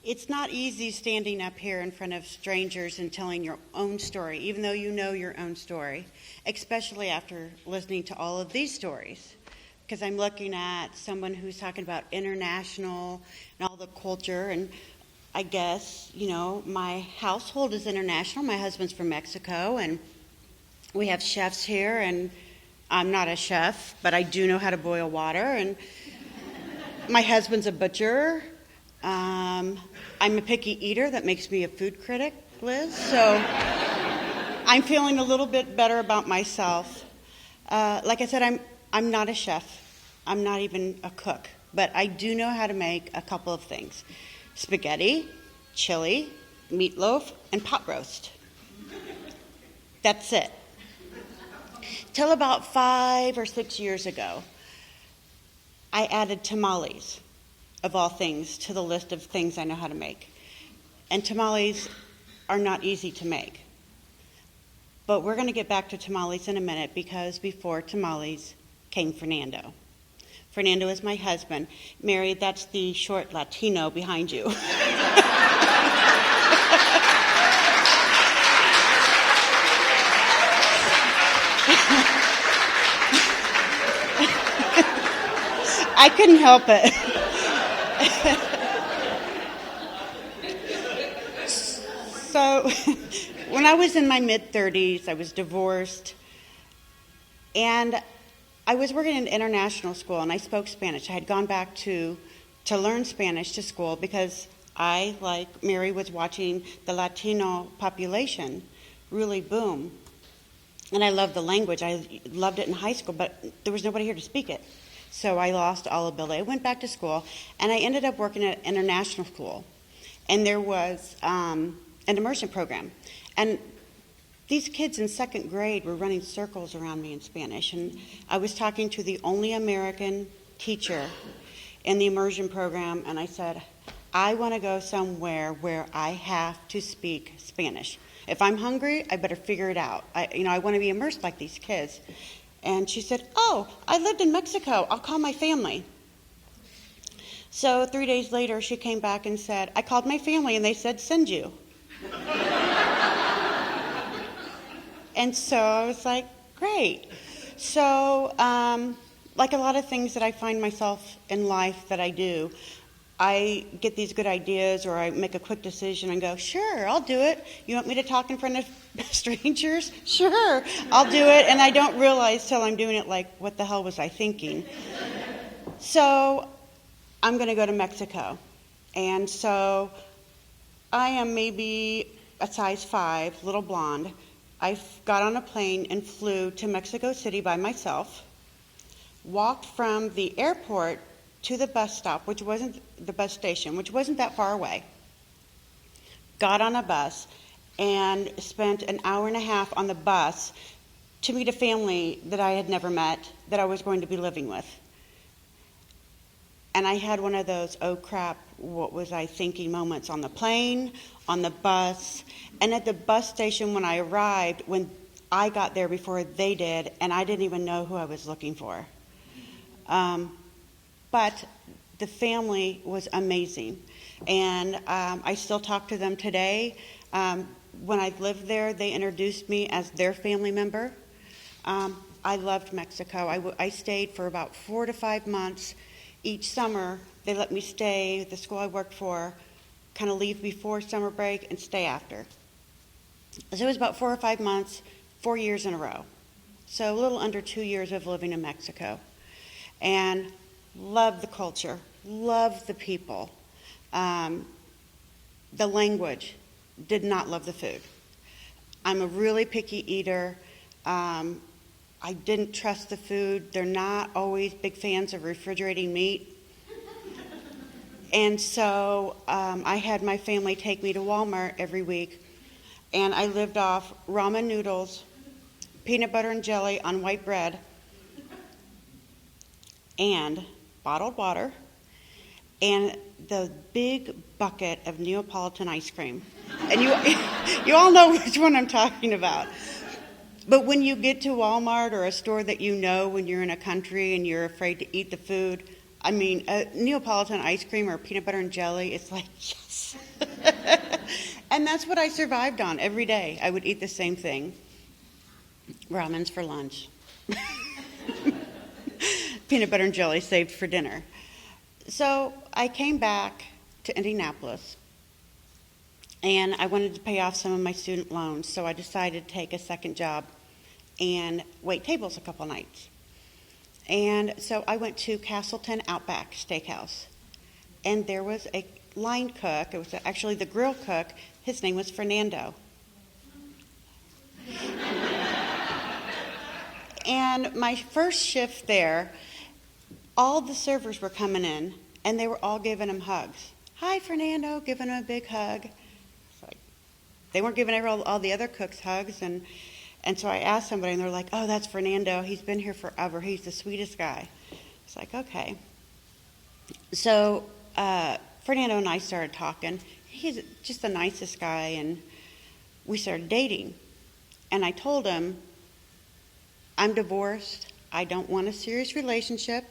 It's not easy standing up here in front of strangers and telling your own story, even though you know your own story, especially after listening to all of these stories. Because I'm looking at someone who's talking about international and all the culture, and I guess, my household is international. My husband's from Mexico, and we have chefs here, and I'm not a chef, but I do know how to boil water, and my husband's a butcher. I'm a picky eater. That makes me a food critic, Liz. So I'm feeling a little bit better about myself. Like I said, I'm not a chef. I'm not even a cook. But I do know how to make a couple of things. Spaghetti, chili, meatloaf, and pot roast. That's it. Till about 5 or 6 years ago, I added tamales, of all things, to the list of things I know how to make. And tamales are not easy to make. But we're going to get back to tamales in a minute, because before tamales came Fernando. Fernando is my husband. Mary, that's the short Latino behind you. I couldn't help it. So, when I was in my mid-30s, I was divorced, and I was working in international school, and I spoke Spanish. I had gone back to learn Spanish to school because I, like Mary, was watching the Latino population really boom. And I loved the language. I loved it in high school, but there was nobody here to speak it. So I lost all ability. I went back to school, and I ended up working at international school. And there was an immersion program. And these kids in second grade were running circles around me in Spanish. And I was talking to the only American teacher in the immersion program, and I said, I want to go somewhere where I have to speak Spanish. If I'm hungry, I better figure it out. I want to be immersed like these kids. And she said, oh, I lived in Mexico. I'll call my family. So 3 days later, she came back and said, I called my family, and they said, send you. And so I was like, great. So like a lot of things that I find myself in life that I do, I get these good ideas, or I make a quick decision and go, sure, I'll do it. You want me to talk in front of strangers? Sure, I'll do it. And I don't realize till I'm doing it, like, what the hell was I thinking? So I'm going to go to Mexico. And so I am maybe a size 5, little blonde. I got on a plane and flew to Mexico City by myself, walked from the airport to the bus stop, which wasn't the bus station, which wasn't that far away, got on a bus, and spent an hour and a half on the bus to meet a family that I had never met, that I was going to be living with. And I had one of those, oh crap, what was I thinking moments on the plane, on the bus, and at the bus station when I arrived, when I got there before they did, and I didn't even know who I was looking for. But the family was amazing, and I still talk to them today. When I lived there, they introduced me as their family member. I loved Mexico. I stayed for about 4 to 5 months. Each summer, they let me stay at the school I worked for, kind of leave before summer break and stay after. So it was about 4 or 5 months, 4 years in a row. So a little under 2 years of living in Mexico. And love the culture, love the people. The language, did not love the food. I'm a really picky eater. I didn't trust the food. They're not always big fans of refrigerating meat. And so I had my family take me to Walmart every week, and I lived off ramen noodles, peanut butter and jelly on white bread, and bottled water, and the big bucket of Neapolitan ice cream. And you all know which one I'm talking about. But when you get to Walmart or a store that you know when you're in a country and you're afraid to eat the food, I mean, Neapolitan ice cream or peanut butter and jelly, it's like, yes. And that's what I survived on every day. I would eat the same thing. Ramen's for lunch. Peanut butter and jelly saved for dinner. So I came back to Indianapolis, and I wanted to pay off some of my student loans, so I decided to take a second job and wait tables a couple nights. And so I went to Castleton Outback Steakhouse, and there was a line cook. It was actually the grill cook. His name was Fernando. And my first shift there, all the servers were coming in, and they were all giving him hugs. Hi, Fernando, giving him a big hug. It's like, they weren't giving all the other cooks hugs, and so I asked somebody, and they're like, oh, that's Fernando. He's been here forever. He's the sweetest guy. It's like, okay. So Fernando and I started talking. He's just the nicest guy, and we started dating. And I told him, I'm divorced. I don't want a serious relationship.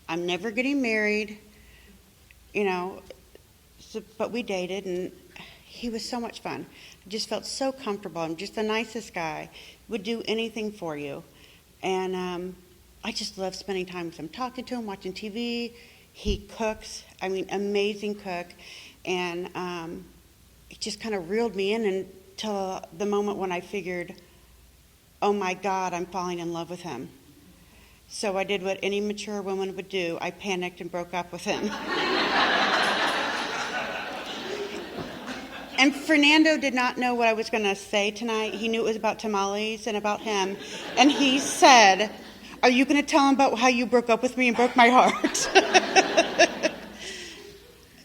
I'm never getting married. But we dated, and he was so much fun. I just felt so comfortable. I'm just the nicest guy. Would do anything for you. And I just love spending time with him, talking to him, watching TV. He cooks. I mean, amazing cook. And it just kind of reeled me in until the moment when I figured, oh my God, I'm falling in love with him. So I did what any mature woman would do. I panicked and broke up with him. And Fernando did not know what I was going to say tonight. He knew it was about tamales and about him. And he said, are you going to tell him about how you broke up with me and broke my heart?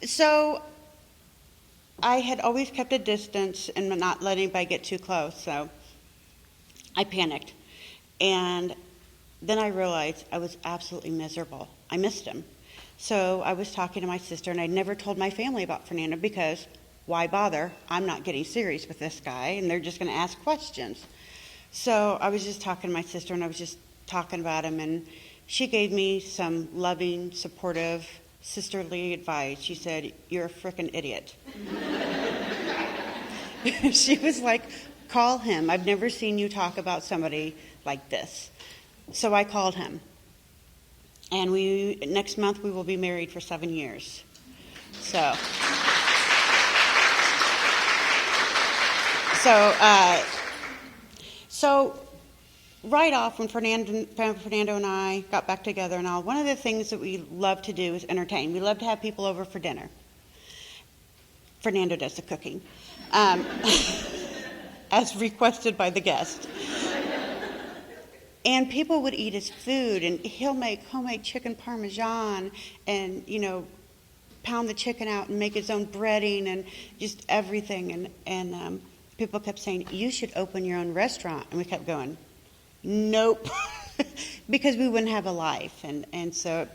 So I had always kept a distance and not let anybody get too close. So I panicked. And then I realized I was absolutely miserable. I missed him. So I was talking to my sister, and I'd never told my family about Fernando because why bother? I'm not getting serious with this guy, and they're just going to ask questions. So I was just talking to my sister, and I was just talking about him, and she gave me some loving, supportive, sisterly advice. She said, you're a frickin' idiot. She was like, call him. I've never seen you talk about somebody like this. So I called him. And next month we will be married for 7 years. So right off when Fernando and I got back together and all, one of the things that we love to do is entertain. We love to have people over for dinner. Fernando does the cooking, as requested by the guest. And people would eat his food, and he'll make homemade chicken parmesan and, pound the chicken out and make his own breading and just everything. And people kept saying, you should open your own restaurant. And we kept going, nope, because we wouldn't have a life. And so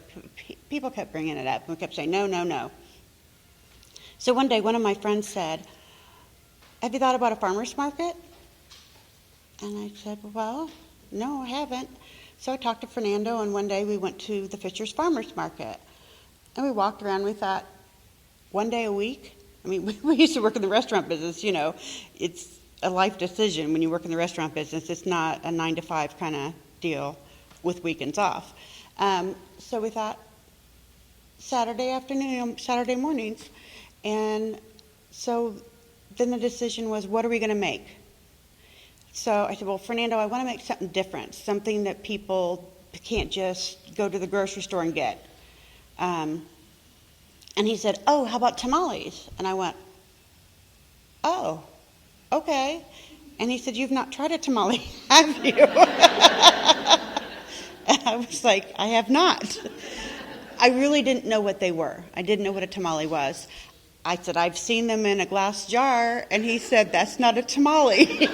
people kept bringing it up. And we kept saying, no, no, no. So one day, one of my friends said, have you thought about a farmer's market? And I said, well, no, I haven't. So I talked to Fernando, and one day we went to the Fisher's Farmers Market. And we walked around, and we thought, one day a week? I mean, we used to work in the restaurant business, It's a life decision when you work in the restaurant business. It's not a 9-to-5 kind of deal with weekends off. So we thought, Saturday mornings. And so then the decision was, what are we going to make? So I said, well, Fernando, I want to make something different, something that people can't just go to the grocery store and get. And he said, oh, how about tamales? And I went, oh, okay. And he said, you've not tried a tamale, have you? And I was like, I have not. I really didn't know what they were. I didn't know what a tamale was. I said, I've seen them in a glass jar. And he said, that's not a tamale.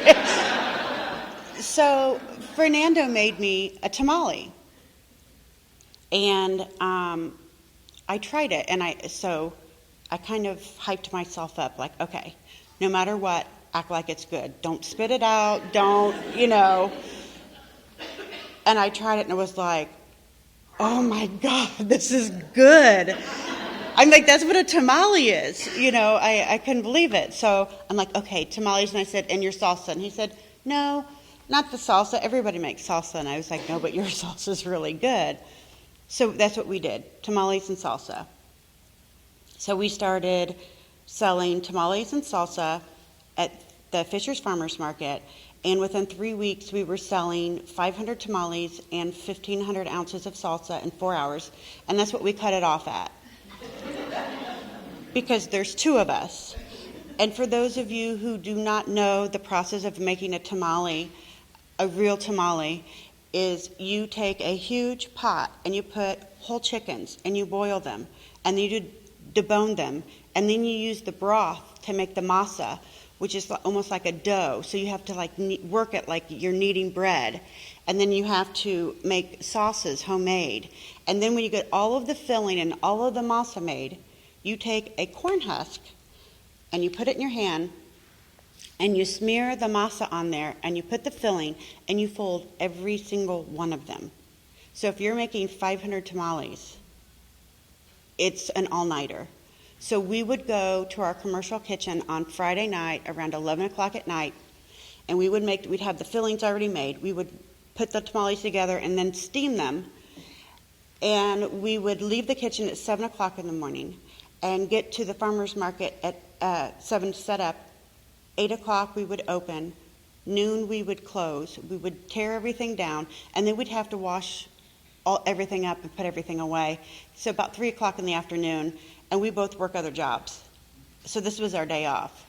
So Fernando made me a tamale. And I tried it. And so I kind of hyped myself up like, okay, no matter what, act like it's good. Don't spit it out. Don't. And I tried it, and it was like, oh my God, this is good. I'm like, that's what a tamale is. I couldn't believe it. So I'm like, okay, tamales. And I said, and your salsa? And he said, no, not the salsa. Everybody makes salsa. And I was like, no, but your salsa is really good. So that's what we did, tamales and salsa. So we started selling tamales and salsa at the Fisher's Farmers Market. And within 3 weeks, we were selling 500 tamales and 1,500 ounces of salsa in 4 hours. And that's what we cut it off at. Because there's 2 of us. And for those of you who do not know the process of making a tamale, a real tamale, is you take a huge pot and you put whole chickens and you boil them. And then you debone them. And then you use the broth to make the masa, which is almost like a dough. So you have to work it like you're kneading bread. And then you have to make sauces homemade. And then when you get all of the filling and all of the masa made, you take a corn husk and you put it in your hand and you smear the masa on there and you put the filling and you fold every single one of them. So if you're making 500 tamales, it's an all-nighter. So we would go to our commercial kitchen on Friday night around 11 o'clock at night, and we'd have the fillings already made. We would put the tamales together and then steam them, and we would leave the kitchen at 7 o'clock in the morning and get to the farmer's market at 7 to set up. 8 o'clock we would open. Noon we would close. We would tear everything down, and then we'd have to wash everything up and put everything away. So about 3 o'clock in the afternoon, and we both work other jobs. So this was our day off.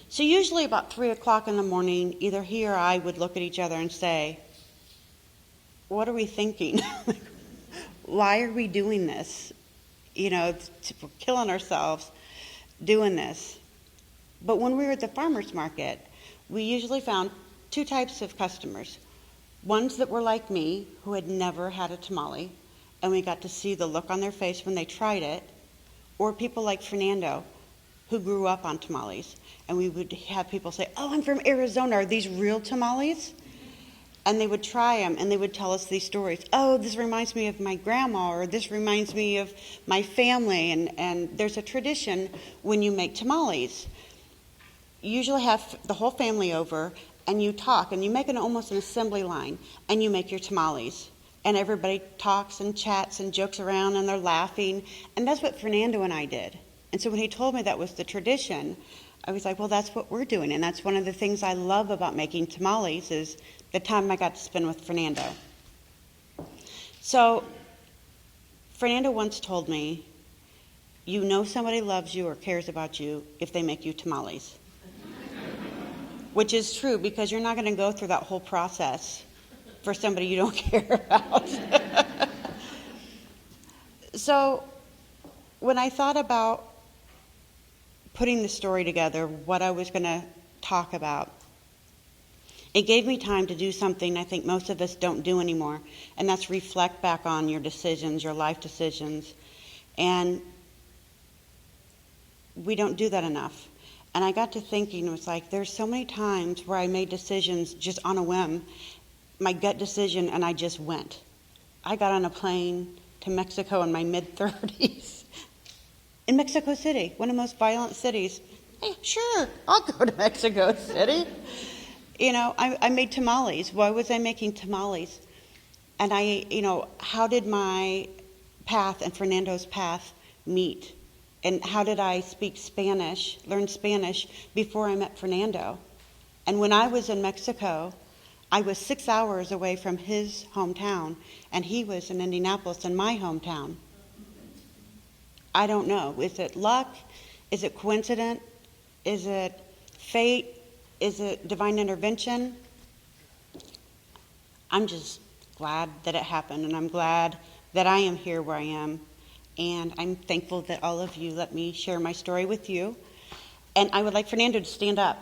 So usually about 3 o'clock in the morning, either he or I would look at each other and say, what are we thinking? Why are we doing this? We're killing ourselves doing this. But when we were at the farmer's market, we usually found 2 types of customers. Ones that were like me, who had never had a tamale, and we got to see the look on their face when they tried it, or people like Fernando, who grew up on tamales. And we would have people say, oh, I'm from Arizona. Are these real tamales? And they would try them, and they would tell us these stories. Oh, this reminds me of my grandma, or this reminds me of my family. And there's a tradition when you make tamales. You usually have the whole family over, and you talk, and you make almost an assembly line, and you make your tamales. And everybody talks and chats and jokes around, and they're laughing. And that's what Fernando and I did. And so when he told me that was the tradition, I was like, well, that's what we're doing. And that's one of the things I love about making tamales is the time I got to spend with Fernando. So Fernando once told me, you know somebody loves you or cares about you if they make you tamales. Which is true, because you're not going to go through that whole process for somebody you don't care about. So when I thought about putting the story together, what I was going to talk about, it gave me time to do something I think most of us don't do anymore, and that's reflect back on your decisions, your life decisions. And we don't do that enough. And I got to thinking, it was like, there's so many times where I made decisions just on a whim, my gut decision, and I just went. I got on a plane to Mexico in my mid-30s. In Mexico City, one of the most violent cities. Hey, sure, I'll go to Mexico City. I made tamales. Why was I making tamales? And how did my path and Fernando's path meet? And how did I learn Spanish before I met Fernando? And when I was in Mexico, I was 6 hours away from his hometown, and he was in Indianapolis, in my hometown. I don't know. Is it luck? Is it coincidence? Is it fate? Is it divine intervention? I'm just glad that it happened, and I'm glad that I am here where I am. And I'm thankful that all of you let me share my story with you. And I would like Fernando to stand up.